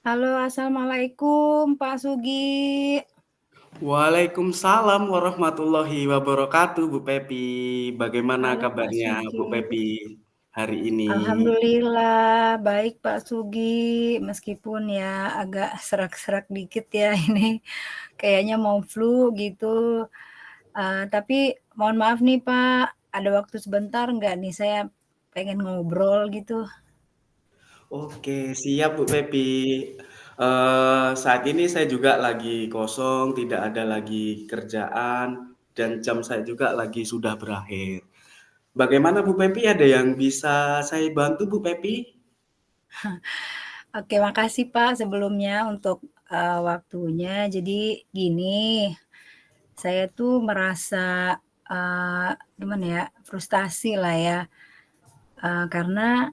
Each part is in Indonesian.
Halo, assalamualaikum Pak Sugi. Waalaikumsalam warahmatullahi wabarakatuh, Bu Pepi. Bagaimana Halo Pak kabarnya, Bu Sugi. Pepi, hari ini? Alhamdulillah baik Pak Sugi, meskipun ya agak serak-serak dikit ya ini kayaknya mau flu gitu. Tapi mohon maaf nih Pak, ada waktu sebentar nggak nih saya pengen ngobrol gitu. Oke, siap Bu Pepi. Saat ini saya juga lagi kosong, tidak ada lagi kerjaan, dan jam saya juga lagi sudah berakhir. Bagaimana Bu Pepi, ada yang bisa saya bantu Bu Pepi? Oke, makasih Pak sebelumnya untuk waktunya. Jadi gini, saya tuh merasa gimana ya, frustasi lah ya, karena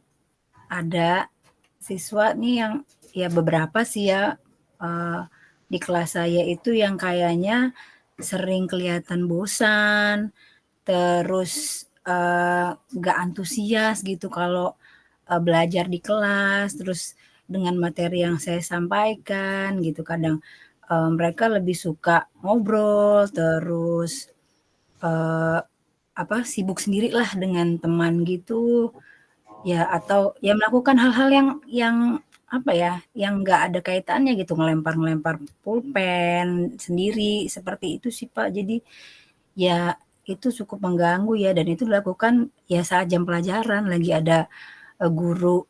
ada siswa nih yang ya beberapa sih ya di kelas saya itu yang kayaknya sering kelihatan bosan, terus nggak antusias gitu kalau belajar di kelas, terus dengan materi yang saya sampaikan gitu. Kadang mereka lebih suka ngobrol, terus eh, apa sibuk sendiri lah dengan teman gitu. Ya, atau ya melakukan hal-hal yang apa ya, yang nggak ada kaitannya gitu, ngelempar-ngelempar pulpen sendiri, seperti itu sih, Pak. Jadi, ya itu cukup mengganggu ya, dan itu dilakukan ya saat jam pelajaran, lagi ada, guru,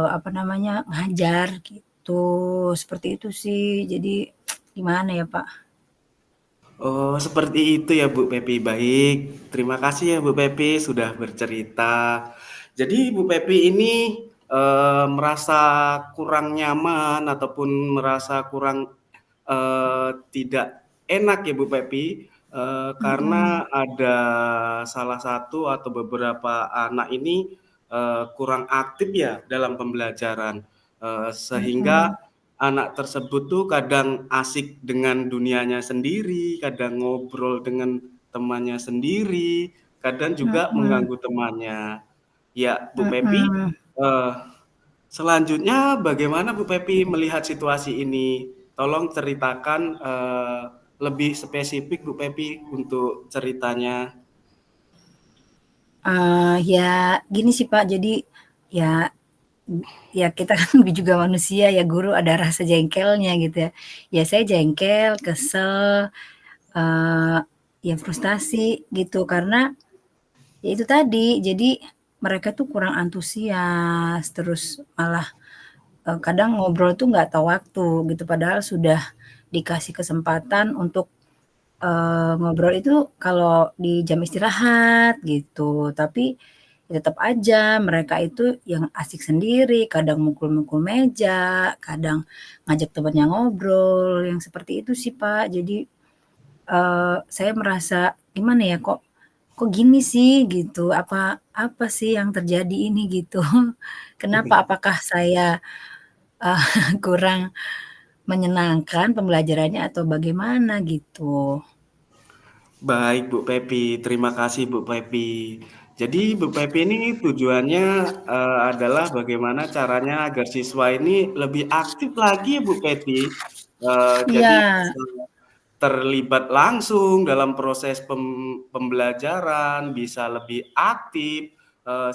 apa namanya, ngajar gitu, seperti itu sih. Jadi, gimana ya, Pak? Oh, seperti itu ya Bu Pepi. Baik, terima kasih ya Bu Pepi sudah bercerita. Jadi Bu Pepi ini merasa kurang nyaman ataupun merasa kurang tidak enak ya Bu Pepi, karena Mhm, ada salah satu atau beberapa anak ini kurang aktif ya dalam pembelajaran, sehingga mhm, anak tersebut tuh kadang asik dengan dunianya sendiri, kadang ngobrol dengan temannya sendiri, kadang juga mhm, mengganggu temannya. Ya, Bu Pepi, mhm. eee, selanjutnya bagaimana Bu Pepi melihat situasi ini? Tolong ceritakan, lebih spesifik Bu Pepi untuk ceritanya. Ya gini sih, Pak, jadi ya ya kita kan juga manusia ya, guru ada rasa jengkelnya gitu ya. Ya saya jengkel, kesel, eee, ya frustasi gitu karena ya itu tadi, jadi mereka tuh kurang antusias, terus malah, kadang ngobrol tuh nggak tahu waktu gitu, padahal sudah dikasih kesempatan untuk ngobrol itu kalau di jam istirahat gitu, tapi tetap aja mereka itu yang asik sendiri, kadang mukul-mukul meja, kadang ngajak temannya ngobrol, yang seperti itu sih, Pak. Jadi, saya merasa gimana ya, kok kok gini sih gitu, apa apa sih yang terjadi ini gitu. Kenapa? Apakah saya, eee, kurang menyenangkan pembelajarannya atau bagaimana gitu? Baik Bu Pepi, terima kasih Bu Pepi. Jadi Bu Pepi ini tujuannya adalah bagaimana caranya agar siswa ini lebih aktif lagi Bu Pepi. Jadi Iya, bisa terlibat langsung dalam proses pembelajaran, bisa lebih aktif.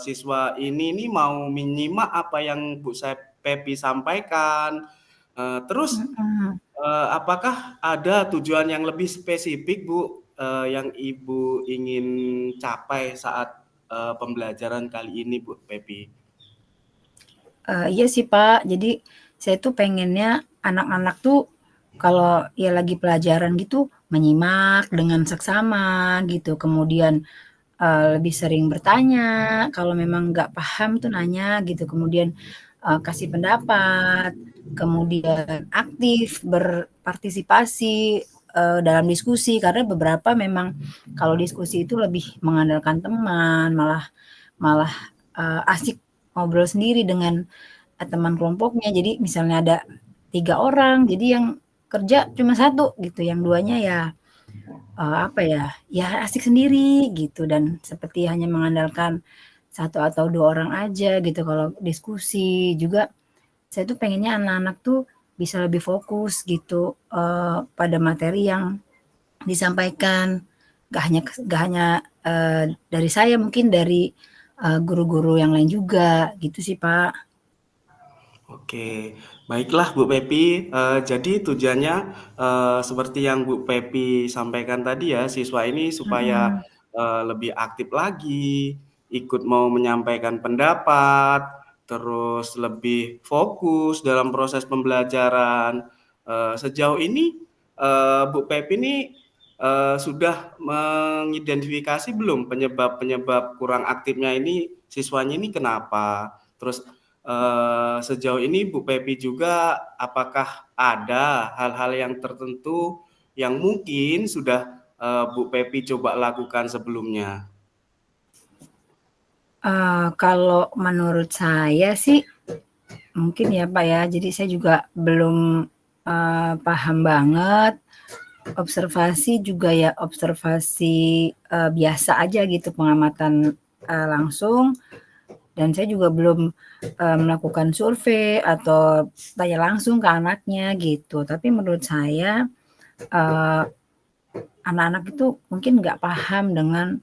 Siswa ini mau menyimak apa yang Pepi sampaikan. Terus mhm. Apakah ada tujuan yang lebih spesifik, Bu, yang Ibu ingin capai saat, pembelajaran kali ini, Bu Pepi? Iya sih, Pak. Jadi saya tuh pengennya anak-anak tuh kalau ya lagi pelajaran gitu menyimak dengan seksama gitu, kemudian, lebih sering bertanya, kalau memang nggak paham tuh nanya gitu, kemudian, kasih pendapat, kemudian aktif berpartisipasi, dalam diskusi, karena beberapa memang kalau diskusi itu lebih mengandalkan teman, malah malah, asik ngobrol sendiri dengan teman kelompoknya. Jadi misalnya ada 3 orang, jadi yang kerja cuma satu gitu, yang duanya ya, apa ya, ya asik sendiri gitu dan seperti hanya mengandalkan satu atau 2 orang aja gitu kalau diskusi. Juga Saya tuh pengennya anak-anak tuh bisa lebih fokus gitu, pada materi yang disampaikan. Nggak hanya, dari saya, mungkin dari, guru-guru yang lain juga, gitu sih, Pak. Oke, baiklah Bu Pepi. Jadi tujuannya seperti yang Bu Pepi sampaikan tadi ya, siswa ini supaya Mhm. lebih aktif lagi, ikut mau menyampaikan pendapat, terus lebih fokus dalam proses pembelajaran. Sejauh ini Bu Pepi ini sudah mengidentifikasi belum penyebab-penyebab kurang aktifnya ini siswanya ini kenapa? Terus sejauh ini Bu Pepi juga apakah ada hal-hal yang tertentu yang mungkin sudah, Bu Pepi coba lakukan sebelumnya? Kalau menurut saya sih mungkin ya, Pak, ya, jadi saya juga belum, paham banget, observasi juga ya observasi, biasa aja gitu, pengamatan, langsung, dan saya juga belum, melakukan survei atau tanya langsung ke anaknya gitu. Tapi menurut saya, eee, anak-anak itu mungkin nggak paham dengan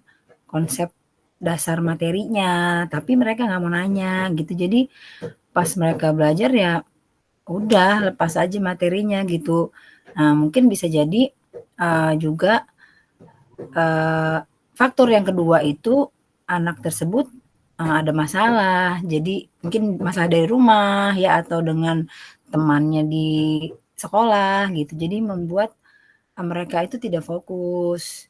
konsep dasar materinya, tapi mereka nggak mau nanya gitu. Jadi pas mereka belajar ya udah lepas aja materinya gitu. Nah, mungkin bisa jadi, juga, eee, faktor yang kedua itu anak tersebut, ada masalah. Jadi mungkin masalah dari rumah ya atau dengan temannya di sekolah gitu. Jadi membuat, mereka itu tidak fokus.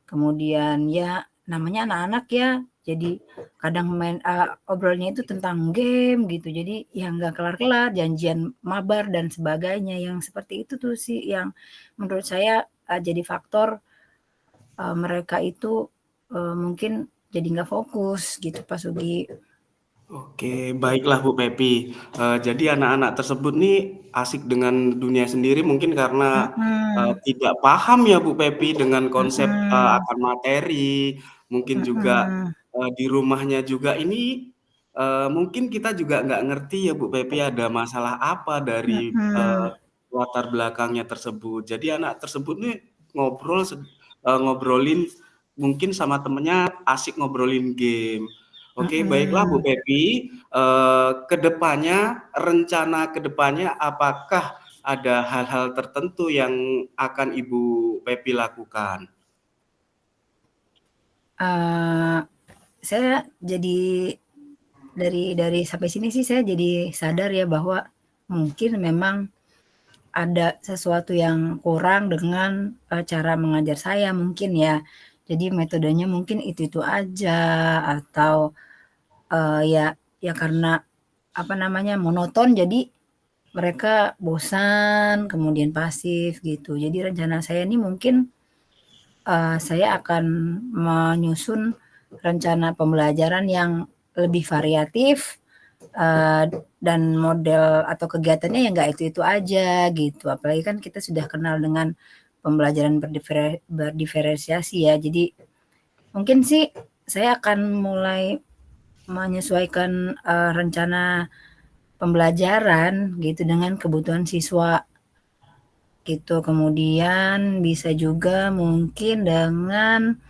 Kemudian ya namanya anak-anak ya, jadi kadang main obrolnya itu tentang game gitu. Jadi ya nggak kelar-kelar, janjian mabar dan sebagainya. Yang seperti itu tuh sih yang menurut saya, jadi faktor, mereka itu, mungkin jadi nggak fokus gitu, Pak Sugi. Oke, baiklah Bu Pepi. Jadi anak-anak tersebut nih asik dengan dunia sendiri mungkin karena, Mhm, tidak paham ya Bu Pepi dengan konsep, mhm, akan materi, mungkin juga, mhm, di rumahnya juga ini, mungkin kita juga nggak ngerti ya Bu Pepi ada masalah apa dari, mhm, latar belakangnya tersebut. Jadi anak tersebut nih ngobrolin mungkin sama temennya asik ngobrolin game. Oke, baiklah Bu mhm. Pepi, ke depannya, rencana ke depannya apakah ada hal-hal tertentu yang akan Ibu Pepi lakukan? Eee, saya jadi dari sampai sini sih saya jadi sadar ya bahwa mungkin memang ada sesuatu yang kurang dengan, cara mengajar saya mungkin ya. Jadi metodenya mungkin itu-itu aja atau, ya karena apa namanya, monoton jadi mereka bosan, kemudian pasif gitu. Jadi rencana saya ini mungkin, saya akan menyusun rencana pembelajaran yang lebih variatif, dan model atau kegiatannya ya nggak itu-itu aja gitu. Apalagi kan kita sudah kenal dengan pembelajaran berdiferensiasi ya. Jadi mungkin sih saya akan mulai menyesuaikan, rencana pembelajaran gitu dengan kebutuhan siswa gitu. Kemudian bisa juga mungkin dengan,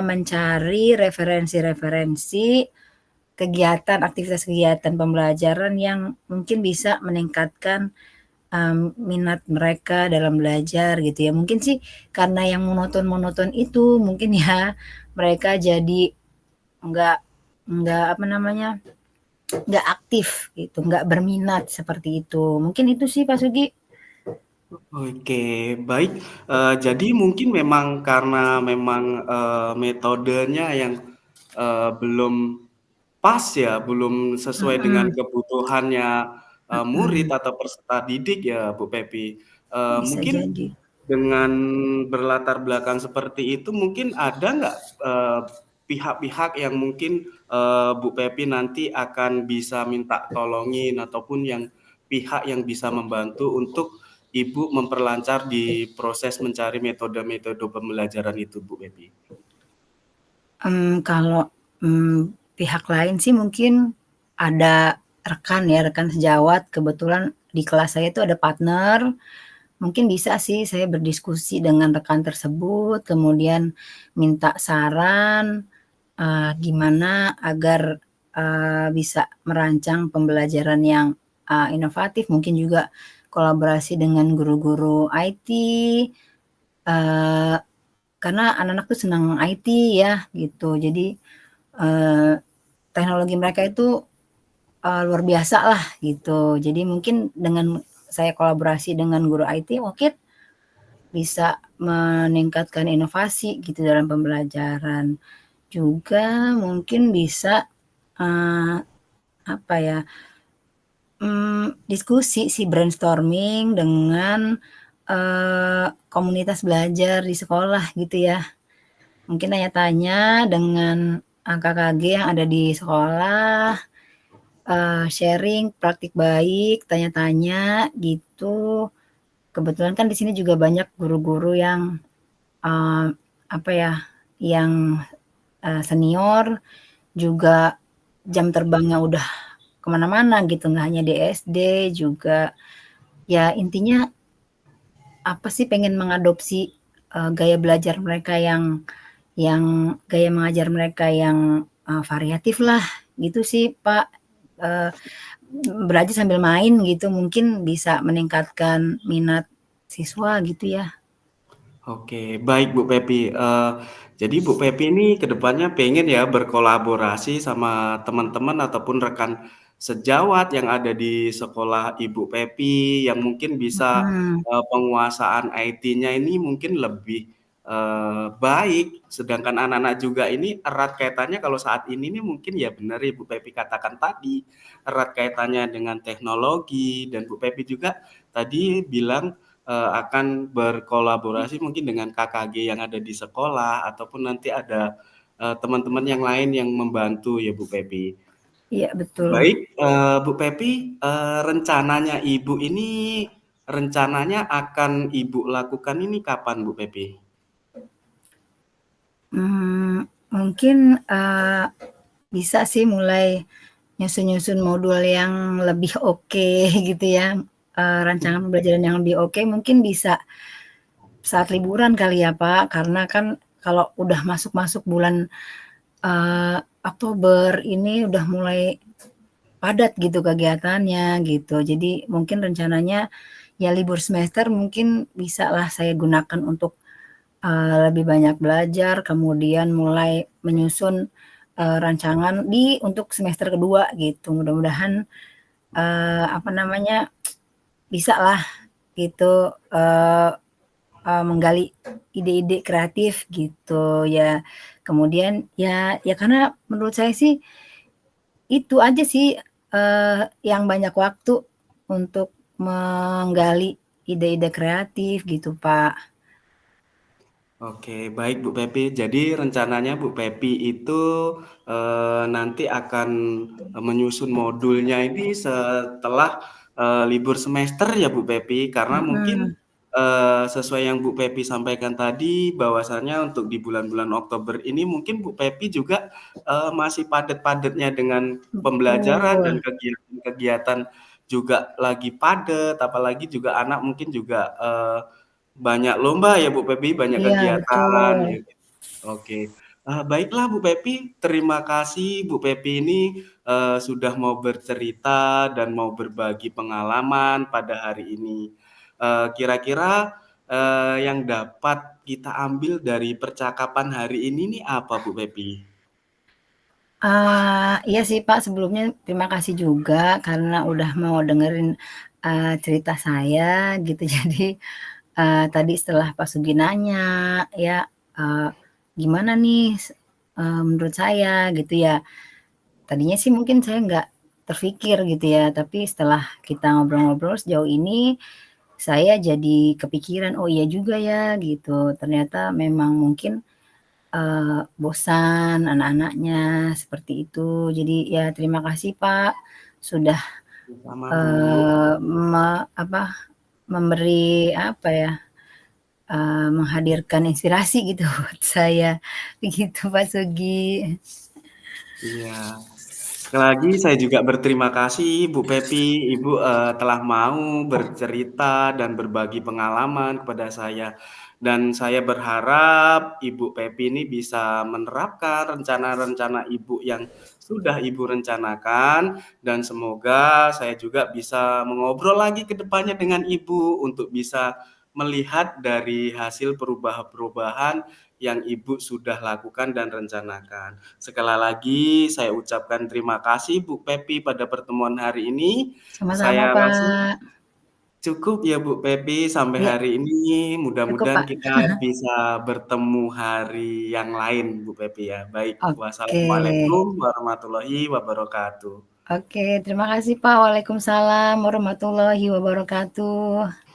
mencari referensi-referensi kegiatan, aktivitas kegiatan pembelajaran yang mungkin bisa meningkatkan, minat mereka dalam belajar gitu ya. Mungkin sih karena yang monoton-monoton itu mungkin ya mereka jadi nggak nggak apa namanya, nggak aktif gitu, nggak berminat seperti itu. Mungkin itu sih Pak Sugi. Oke, baik, jadi mungkin memang karena memang, metodenya yang, belum pas ya, belum sesuai dengan Mhm, kebutuhannya, murid mhm, atau peserta didik ya, Bu Pepi. bisa Mungkin jadi. dengan berlatar belakang seperti itu, mungkin ada nggak, pihak-pihak yang mungkin, Bu Pepi nanti akan bisa minta tolongin ataupun yang pihak yang bisa membantu untuk Ibu memperlancar di proses mencari metode-metode pembelajaran itu, Bu Pepi? Kalau, pihak lain sih mungkin ada rekan sejawat, kebetulan di kelas saya itu ada partner, mungkin bisa sih saya berdiskusi dengan rekan tersebut, kemudian minta saran, gimana agar, bisa merancang pembelajaran yang, inovatif, mungkin juga kolaborasi dengan guru-guru IT, eee, karena anak-anak tuh senang IT ya, gitu. Jadi, eee, teknologi mereka itu, luar biasa lah gitu. Jadi mungkin dengan saya kolaborasi dengan guru IT mungkin bisa meningkatkan inovasi gitu dalam pembelajaran. Juga mungkin bisa, eee, apa ya, diskusi sih, brainstorming dengan, komunitas belajar di sekolah gitu ya. Mungkin tanya-tanya dengan, kakak-KG yang ada di sekolah, sharing praktik baik, tanya-tanya gitu. Kebetulan kan di sini juga banyak guru-guru yang, eee, apa ya, yang, senior, juga jam terbangnya udah ke mana-mana gitu, nggak hanya di SD juga. Ya intinya apa sih, pengen mengadopsi, gaya belajar mereka yang gaya mengajar mereka yang, variatif lah, gitu sih, Pak. Eee, Belajar sambil main gitu mungkin bisa meningkatkan minat siswa gitu ya. Oke, baik Bu Pepi. Jadi Bu Pepi ini ke depannya pengen ya berkolaborasi sama teman-teman ataupun rekan sejawat yang ada di sekolah Ibu Pepi yang mungkin bisa, Mhm, penguasaan IT-nya ini mungkin lebih, baik. Sedangkan anak-anak juga ini erat kaitannya kalau saat ini nih mungkin ya benar Ibu Pepi katakan tadi, erat kaitannya dengan teknologi dan Bu Pepi juga tadi bilang akan berkolaborasi mungkin dengan KKG yang ada di sekolah ataupun nanti ada, teman-teman yang lain yang membantu ya Bu Pepi. iya betul. Baik, Bu Pepi, rencananya Ibu ini rencananya akan Ibu lakukan ini kapan Bu Pepi? Mungkin, bisa sih mulai nyusun-nyusun modul yang lebih oke gitu ya, rancangan pembelajaran yang lebih oke mungkin bisa saat liburan kali ya, Pak, karena kan kalau udah masuk-masuk bulan, Oktober ini udah mulai padat gitu kegiatannya gitu. Jadi mungkin rencananya ya libur semester mungkin bisalah saya gunakan untuk, lebih banyak belajar, kemudian mulai menyusun, rancangan untuk semester kedua gitu. Mudah-mudahan, apa namanya, bisalah gitu, menggali ide-ide kreatif gitu ya. Kemudian ya karena menurut saya sih itu aja sih, yang banyak waktu untuk menggali ide-ide kreatif gitu, Pak. Oke, baik Bu Pepi. Jadi rencananya Bu Pepi itu, nanti akan, menyusun modulnya ini setelah, libur semester ya Bu Pepi? Karena mungkin, Mhm, sesuai yang Bu Pepi sampaikan tadi bahwasanya untuk di bulan-bulan Oktober ini mungkin Bu Pepi juga, masih padat-padatnya dengan pembelajaran dan betul. kegiatan-kegiatan juga lagi padat, apalagi juga anak mungkin juga, banyak lomba ya Bu Pepi, banyak Iya, kegiatan betul. gitu. Oke, baiklah Bu Pepi, terima kasih Bu Pepi ini, sudah mau bercerita dan mau berbagi pengalaman pada hari ini. Kira-kira, yang dapat kita ambil dari percakapan hari ini nih apa Bu Pepi? Iya sih, Pak, sebelumnya terima kasih juga karena udah mau dengerin, cerita saya gitu. Jadi, tadi setelah Pak Sugi nanya ya, eee, gimana nih menurut saya gitu ya. Tadinya sih mungkin saya nggak terfikir gitu ya, tapi setelah kita ngobrol-ngobrol sejauh ini, saya jadi kepikiran, "Oh iya juga ya," gitu. Ternyata memang mungkin, bosan anak-anaknya, seperti itu. Jadi ya terima kasih Pak, sudah, Sama Bu. apa, memberi apa ya, menghadirkan inspirasi gitu buat saya. Begitu Pak Sugi. Iya. Sekali lagi saya juga berterima kasih Bu Pepi, Ibu, telah mau bercerita dan berbagi pengalaman kepada saya. Dan saya berharap Ibu Pepi ini bisa menerapkan rencana-rencana Ibu yang sudah Ibu rencanakan, dan semoga saya juga bisa mengobrol lagi ke depannya dengan Ibu untuk bisa melihat dari hasil perubahan-perubahan yang Ibu sudah lakukan dan rencanakan. Sekali lagi saya ucapkan terima kasih Bu Pepi pada pertemuan hari ini. Sama-sama, Saya rasa Pak. cukup ya Bu Pepi sampai Iya, hari ini. cukup, Mudah-mudahan Pak. kita bisa bertemu hari yang lain Bu Pepi ya. Baik, Oke. wassalamualaikum warahmatullahi wabarakatuh. Oke, terima kasih, Pak. Waalaikumsalam warahmatullahi wabarakatuh.